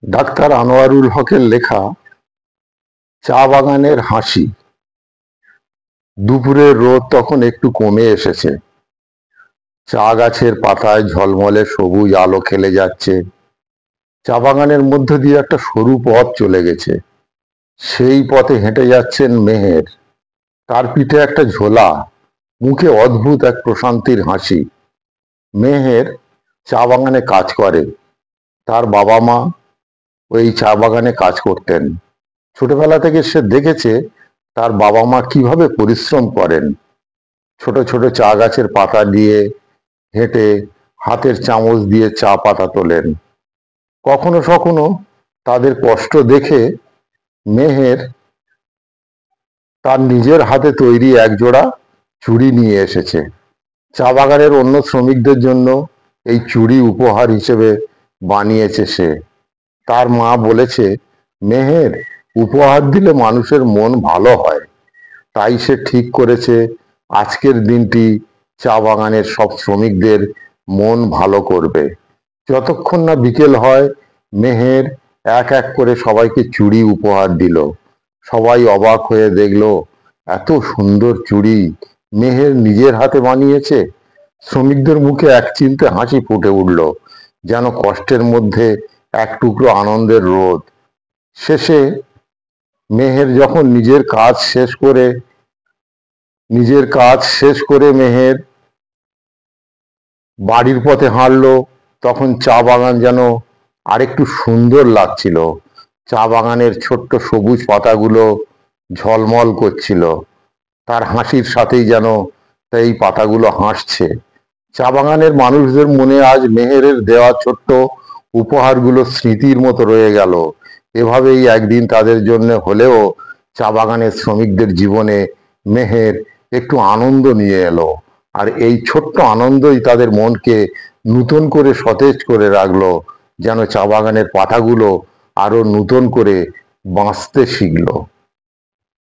Doctor Anwarul হকের লেখা চা বাগানের হাসি। দুপুরের রোদ তখন একটু কমে এসেছে। চা গাছের পাতায় ঝলমলে সবুজ আলো খেলে যাচ্ছে। চা বাগানের মধ্য দিয়ে একটা সরু পথ চলে গেছে। সেই পথে হেঁটে যাচ্ছেন মেহের। তার পিঠে একটা ঝোলা, মুখে অদ্ভুত এক প্রশান্তির হাসি। মেহের চা বাগানে কাজ করে। তার বাবা মা ওই চা বাগানে কাজ করতেন। ছোটবেলা থেকে সে দেখেছে তার বাবা মা কিভাবে পরিশ্রম করেন। ছোট ছোট চা গাছের পাতা দিয়ে হেঁটে হাতের চামচ দিয়ে চা পাতা তোলেন। কখনো কখনো তাদের কষ্ট দেখে মেহের তার নিজের হাতে তৈরি একজোড়া চুড়ি নিয়ে এসেছে। চা বাগানের অন্য শ্রমিকদের জন্য এই চুড়ি উপহার হিসেবে বানিয়েছে সে। তার মা বলেছে, মেহের, উপহার দিলে মানুষের মন ভালো হয়। তাই সে ঠিক করেছে আজকের দিনটি চা বাগানের সব শ্রমিকদের মন ভালো করবে। যতক্ষণ না বিকেল হয়, মেহের এক এক করে সবাইকে চুড়ি উপহার দিল। সবাই অবাক হয়ে দেখল, এত সুন্দর চুড়ি মেহের নিজের হাতে বানিয়েছে। শ্রমিকদের মুখে একচিলতে হাসি ফুটে উঠল, যেন কষ্টের মধ্যে এক টুকরো আনন্দের রোদ। শেষে মেহের যখন নিজের কাজ শেষ করে মেহের বাড়ির পথে হাঁটলো, তখন চা বাগান যেন আরেকটু সুন্দর লাগছিল। চা বাগানের ছোট্ট সবুজ পাতাগুলো ঝলমল করছিল। তার হাসির সাথেই যেন এই পাতাগুলো হাসছে। চা বাগানের মানুষদের মনে আজ মেহেরের দেওয়া ছোট্ট উপহারগুলো স্মৃতির মতো রয়ে গেল। এভাবেই একদিন তাদের জন্য হলেও চা বাগানের শ্রমিকদের জীবনে মেহের একটু আনন্দ নিয়ে এলো। আর এই ছোট্ট আনন্দই তাদের মনকে নতুন করে সতেজ করে রাখলো, যেন চা বাগানের পাতাগুলো আরো নতুন করে বাঁচতে শিখলো।